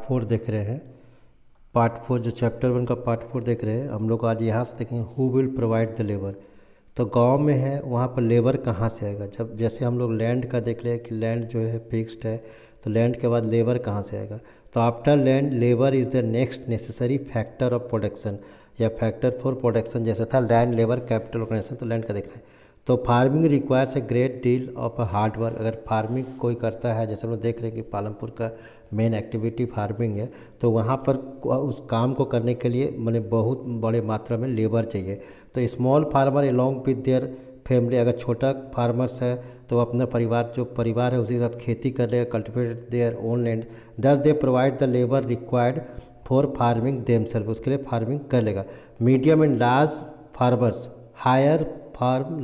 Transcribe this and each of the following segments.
4 देख रहे हैं। पार्ट 4 जो चैप्टर 1 का पार्ट 4 देख रहे हैं हम लोग। आज यहाँ से देखेंगे who will provide the labour. तो गांव में है वहाँ पर लेबर कहाँ से आएगा। जब जैसे हम लोग लैंड का देख रहे हैं कि लैंड जो है फिक्स्ड है, तो लैंड के बाद लेबर कहाँ से आएगा। तो after land labour is the next necessary factor of production या फैक्टर फॉर प्रोडक्शन। जैसे था लैंड लेबर कैपिटल ऑर्गेनाइजेशन, तो लैंड का देख रहे हैं। तो farming requires a great deal of a hard work. अगर फार्मिंग कोई करता है, जैसे हम लोग देख रहे हैं कि पालमपुर का मेन एक्टिविटी फार्मिंग है, तो वहाँ पर उस काम को करने के लिए मैंने बहुत बड़े मात्रा में लेबर चाहिए। तो small farmer along with their family, अगर छोटा फार्मर्स है तो अपना परिवार जो परिवार है उसी के साथ खेती कर रहे, cultivate there own land, thus they provide the labour required for farming themself, उसके लिए फार्मिंग कर लेगा। Medium and large farmers hire farm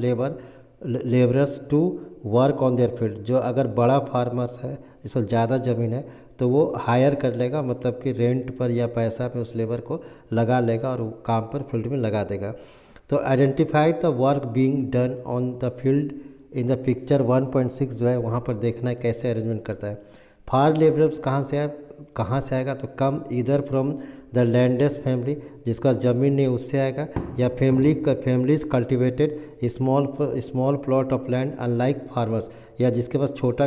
labourers to work on their field. जो अगर बड़ा फार्मर्स है जिसको ज़्यादा ज़मीन है तो वो हायर कर लेगा, मतलब कि रेंट पर या पैसा में उस लेबर को लगा लेगा और वो काम पर फील्ड में लगा देगा। तो identify the work being done on the field in the picture 1.6 जो है वहाँ पर देखना है कैसे अरेंजमेंट करता है। फार्म लेबरर्स कहाँ से आएगा, तो कम इधर फ्रॉम द लैंडलेस फैमिली, जिसका ज़मीन नहीं उससे आएगा, या families cultivated small plot of land unlike farmers, या जिसके पास छोटा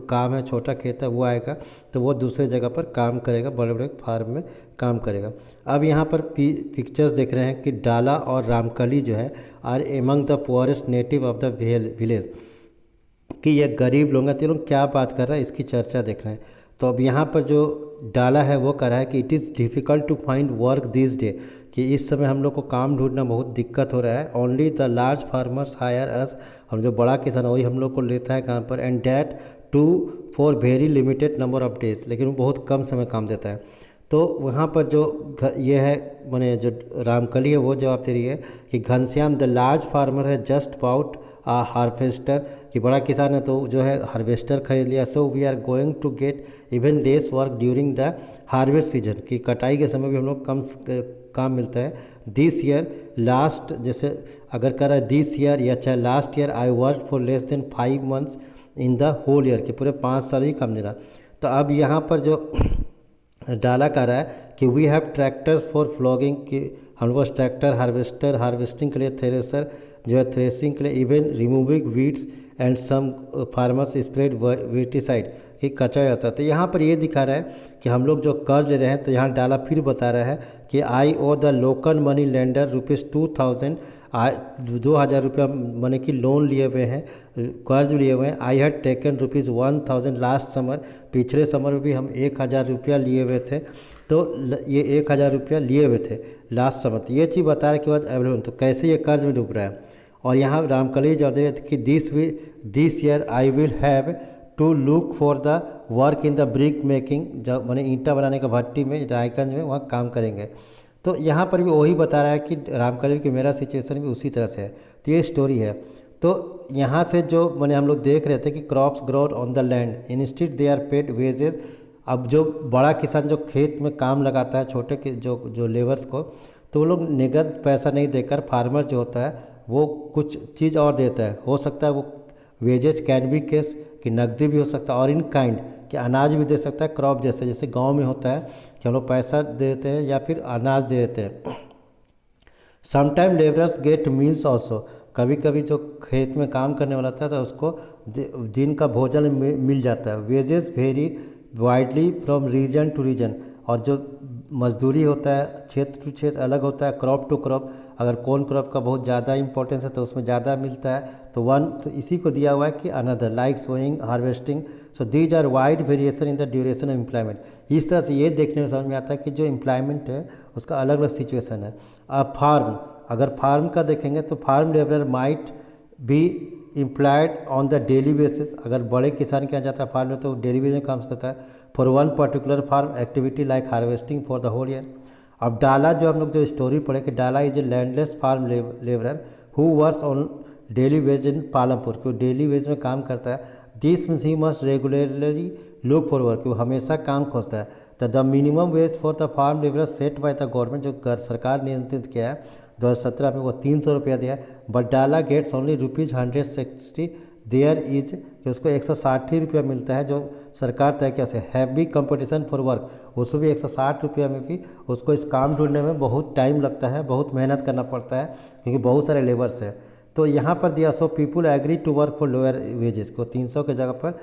काम है, छोटा खेत है, वो आएगा तो वो दूसरे जगह पर काम करेगा, बड़े बड़े फार्म में काम करेगा। अब यहाँ पर पिक्चर्स देख रहे हैं कि डाला और रामकली जो है are among the poorest native of the village, कि ये गरीब लोग हैं। तो लोग क्या बात कर रहा है इसकी चर्चा देख रहे हैं। तो अब यहाँ पर जो डाला है वो कह रहा है कि it is difficult to find work this day, कि इस समय हम लोग को काम ढूंढना बहुत दिक्कत हो रहा है। Only the large farmers hire us, हम जो बड़ा किसान वही हम लोग को लेता है काम पर, and that too for very limited number of days, लेकिन वो बहुत कम समय काम देता है। तो वहाँ पर जो ये है मैंने जो रामकली है वो जवाब दे रही है कि घनश्याम द लार्ज फार्मर है जस्ट अबाउट आ हार्वेस्टर, कि बड़ा किसान है तो जो है हार्वेस्टर खरीद लिया। So we are going to get even less work during the harvest season, कि कटाई के समय भी हम लोग कम काम मिलता है। दिस ईयर लास्ट, जैसे अगर कर रहा है दिस ईयर या चाहे last year I work for less than 5 months in the whole year, कि पूरे 5 साल ही काम मिला। तो अब यहाँ पर जो डाला कर रहा है कि we have tractors for ploughing, कि हमारे पास ट्रैक्टर, हार्वेस्टिंग के लिए, थ्रेसर जो है थ्रेसिंग के लिए, even removing weeds and some farmers spread weedicide, कि कचा जाता है। तो यहाँ पर ये दिखा रहा है कि हम लोग जो कर्ज ले रहे हैं, तो यहाँ डाला फिर बता रहा है कि आई ओ द लोकल मनी लेंडर ₹2000, 2000 रुपया मनी की लोन लिए हुए हैं, कर्ज लिए हुए हैं। I had taken ₹1000 last summer, पिछले समर में भी हम 1000 रुपया लिए हुए थे। तो ये 1000 रुपया लिए हुए थे लास्ट समर। तो ये चीज़ बता रहे के बाद अवेलेबल, तो कैसे ये कर्ज में डूब रहा है। और यहाँ रामकली जवाब दे रहे थे कि this year I will have to look for the work in the brick making, जब मैंने ईंटा बनाने का भट्टी में रायगंज में वहाँ काम करेंगे। तो यहाँ पर भी वही बता रहा है कि रामकली कि मेरा सिचुएशन भी उसी तरह से है। तो ये स्टोरी है। तो यहाँ से जो मैंने हम लोग देख रहे थे कि crops grown on the land instead they are paid wages. अब जो बड़ा किसान जो खेत में काम लगाता है छोटे के जो लेबर्स को, तो वो लोग नगद पैसा नहीं देकर फार्मर जो होता है वो कुछ चीज़ और देता है। हो सकता है वो वेजेज कैन बी केस, कि नकदी भी हो सकता है, और इन काइंड कि अनाज भी दे सकता है, क्रॉप जैसे गांव में होता है कि हम लोग पैसा दे देते हैं या फिर अनाज दे देते हैं। Sometime labourers get meals also, कभी कभी जो खेत में काम करने वाला था तो उसको जिनका भोजन मिल जाता है। Wages vary widely from region to region, और जो मजदूरी होता है क्षेत्र टू क्षेत्र अलग होता है, क्रॉप टू क्रॉप। अगर कौन क्रॉप का बहुत ज़्यादा इंपॉर्टेंस है तो उसमें ज़्यादा मिलता है, तो इसी को दिया हुआ है कि another like sowing, harvesting. So these are wide variation in the duration of employment. इस तरह से ये देखने में समझ में आता है कि जो एम्प्लॉयमेंट है उसका अलग अलग सिचुएशन है। अब फार्म, अगर फार्म का देखेंगे तो farm labourer might be employed on the daily basis. अगर बड़े किसान के यहाँ जाता है फार्म में तो डेली बेसिस में काम करता है for one particular farm activity like harvesting for the whole year. अब डाला जो हम लोग जो स्टोरी पढ़े कि Dala is a landless farm labourer who works on daily wage in Palampur, क्यों डेली वेज में काम करता है। This means he must regularly look for work, क्यों हमेशा काम खोजता है। तो the minimum wage for the farm labourer set by the government, जो सरकार नियंत्रित किया है 2017 में, वो 300 रुपया दिया है। बट डाला गेट्स ओनली ₹160, देयर इज कि उसको 160 रुपया मिलता है, जो सरकार तय किया से हैवी कंपटीशन फॉर वर्क, उसमें भी 160 रुपया में भी उसको इस काम ढूंढने में बहुत टाइम लगता है, बहुत मेहनत करना पड़ता है क्योंकि बहुत सारे लेबर्स है। तो यहाँ पर दिया so people agree to work for lower wages को 300 के जगह पर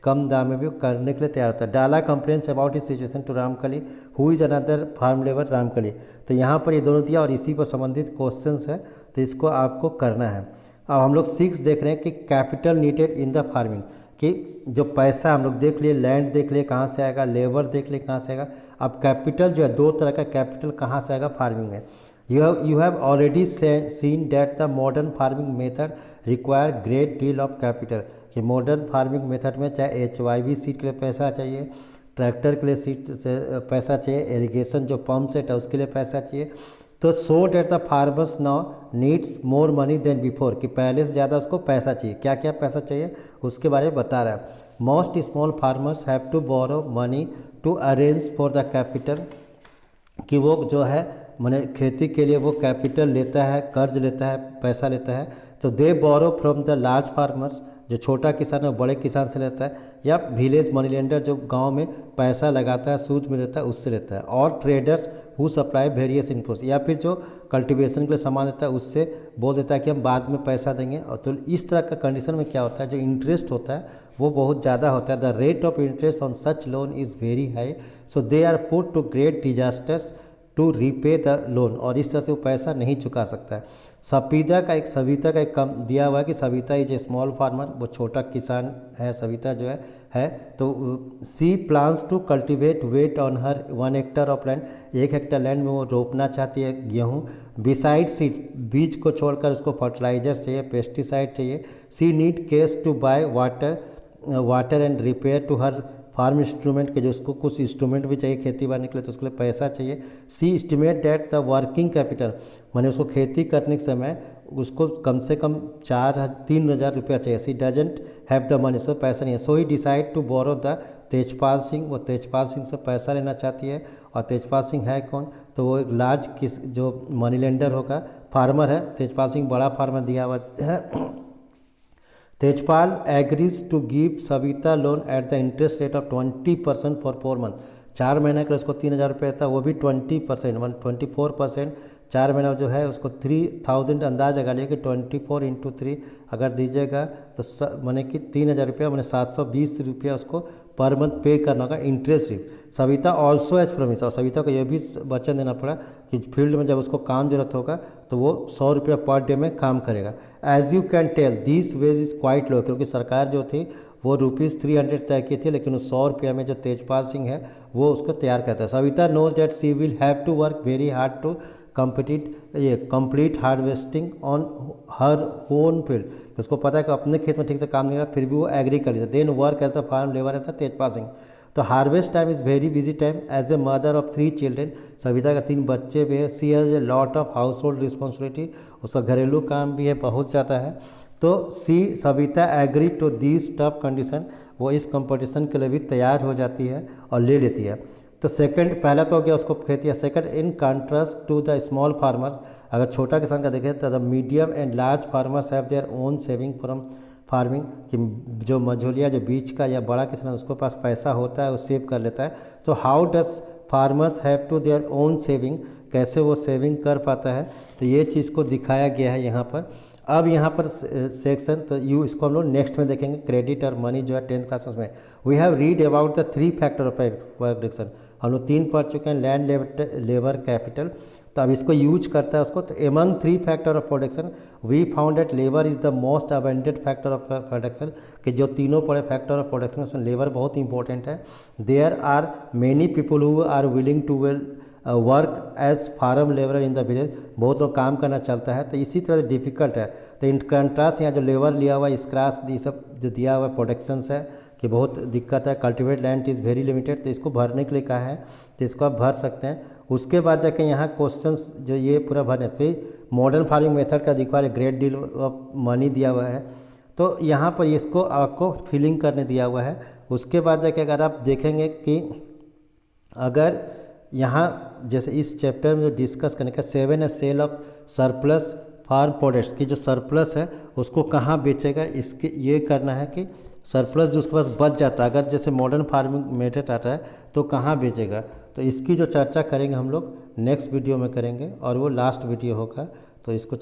कम दाम में भी करने के लिए तैयार होता है। Dala complaints about this situation to Ramkali who is another farm labour Ramkali. तो यहाँ पर ये दोनों दिया और इसी पर संबंधित क्वेश्चंस है, तो इसको आपको करना है। अब हम लोग 6 देख रहे हैं कि capital needed in the farming, कि जो पैसा हम लोग देख लिए, लैंड देख लिए कहाँ से आएगा, लेबर देख लिए कहाँ से आएगा। अब कैपिटल जो है, 2 तरह का कैपिटल कहाँ से आएगा फार्मिंग में। You have already seen that the modern farming method require great deal of capital, कि मॉडर्न फार्मिंग मेथड में चाहे HYV सीड के लिए पैसा चाहिए, ट्रैक्टर के लिए सीड से पैसा चाहिए, इरिगेशन जो पंप सेट है उसके लिए पैसा चाहिए। तो so that the farmers now needs more money than before, कि पहले से ज़्यादा उसको पैसा चाहिए। क्या क्या पैसा चाहिए उसके बारे में बता रहा है। Most small farmers have to borrow money to arrange for the capital, कि वो जो है मैंने खेती के लिए वो कैपिटल लेता है, कर्ज लेता है, पैसा लेता है। तो they borrow from the large farmers, जो छोटा किसान है बड़े किसान से लेता है, या विलेज मनी लेंडर जो गांव में पैसा लगाता है सूद में देता है उससे लेता है, और traders who supply various inputs, या फिर जो कल्टीवेशन के लिए सामान देता है उससे बोल देता है कि हम बाद में पैसा देंगे। और तो इस तरह का कंडीशन में क्या होता है, जो इंटरेस्ट होता है वो बहुत ज़्यादा होता है। The rate of interest on such loan is very high, so they are put to great disasters to repay the loan, और इस तरह से वो पैसा नहीं चुका सकता है। सविता का एक कम दिया हुआ है कि Savita is a small farmer, वो छोटा किसान है सविता जो है। तो she plans to cultivate wheat on her 1 hectare of land, 1 hectare land में वो रोपना चाहती है गेहूँ। बिसाइड सीड्स, बीज को छोड़कर उसको फर्टिलाइजर चाहिए, पेस्टिसाइड चाहिए। She need cash to buy water and repair to her farm instrument, के जो उसको कुछ इंस्ट्रूमेंट भी चाहिए खेती बाड़ी के लिए, तो उसके लिए पैसा चाहिए। She estimate that the working capital, माने उसको खेती करने के समय उसको कम से कम 3,000 रुपया चाहिए। She doesn't have the money, उसको पैसा नहीं है। So he decide to borrow the Tejpal Singh, वो तेजपाल सिंह से पैसा लेना चाहती है। और तेजपाल सिंह है कौन, तो वो एक लार्ज जो मनी लेंडर होगा, फार्मर है। तेजपाल सिंह बड़ा फार्मर दिया हुआ है। Tejpal agrees to give Savita loan at the interest rate of 20% for 4 month, 4 महीने के लिए उसको 3,000 रुपये था, वो भी 20% 24%। 4 महीना जो है उसको 3,000 अंदाज लगा लिया कि 24 × 3 अगर दीजिएगा तो मैंने कि 3,000 रुपया, मैंने 720 रुपया उसको पर मंथ पे करना होगा interest rate. Savita also as promise, और सविता को यह भी वचन देना पड़ा कि फील्ड में जब उसको काम जरूरत होगा तो वो 100 रुपया पर डे में काम करेगा। As you can tell this wage is quite low, क्योंकि सरकार जो थी वो ₹300 तय की थी, लेकिन उस 100 रुपया में जो तेजपाल सिंह है वो उसको तैयार करता है। Savita knows that she will have to work very hard to complete harvesting on her own field, उसको पता है कि अपने खेत में ठीक से काम नहीं होगा, फिर भी वो एग्री कर लेता। Then work as the farm labour as the Tejpal Singh. तो harvest time is very busy time. As a mother of 3 children, Savita का 3 बच्चे भी है। She has a lot of household responsibility, उसका घरेलू काम भी है बहुत ज़्यादा है। तो Savita agree to this tough condition, वो इस कंपटीशन के लिए भी तैयार हो जाती है और ले लेती है। तो सेकंड, पहला तो हो गया उसको खेती है। Second, in contrast to the small farmers, अगर छोटा किसान का देखें तो the medium and large farmers have their own saving from farming, कि जो मझोलिया जो बीच का या बड़ा किसान उसके पास पैसा होता है वो सेव कर लेता है। तो how does farmers have to their own saving, कैसे वो सेविंग कर पाता है, तो ये चीज़ को दिखाया गया है यहाँ पर। अब यहाँ पर सेक्शन, तो इसको हम लोग नेक्स्ट में देखेंगे, क्रेडिट और मनी जो है 10th क्लास में। We have read about the 3 factor of production, हम लोग 3 पढ़ चुके हैं, लैंड, लेबर, कैपिटल। तो अब इसको यूज करता है उसको। तो among 3 factor of production we found that labour is the most abundant factor of production, कि जो तीनों पड़े फैक्टर ऑफ प्रोडक्शन उसमें लेबर बहुत इंपॉर्टेंट है। There are many people who are willing to work as farm labour in the village, बहुत लोग काम करना चलता है। तो इसी तरह डिफ़िकल्ट है। तो इन कंट्रास्ट यहाँ जो लेबर लिया हुआ है, स्क्रैच, ये सब जो दिया हुआ है प्रोडक्शंस है कि बहुत दिक्कत है। Cultivate land is very limited, तो इसको भरने के लिए कहा है, तो इसको आप भर सकते हैं। उसके बाद जाके यहाँ क्वेश्चंस जो ये पूरा भरने, फिर मॉडर्न फार्मिंग मेथड का दिखा है, ग्रेट डील ऑफ मनी दिया हुआ है। तो यहाँ पर इसको आपको फिलिंग करने दिया हुआ है। उसके बाद जाके अगर आप देखेंगे कि अगर यहाँ जैसे इस चैप्टर में जो डिस्कस करने का 7 है, sale of surplus farm products, की जो सरप्लस है उसको कहाँ बेचेगा, इसके ये करना है कि सरप्लस जो उसके पास बच जाता है, अगर जैसे मॉडर्न फार्मिंग मेथड आता है तो कहाँ बेचेगा। तो इसकी जो चर्चा करेंगे हम लोग नेक्स्ट वीडियो में करेंगे, और वो लास्ट वीडियो होगा, तो इसको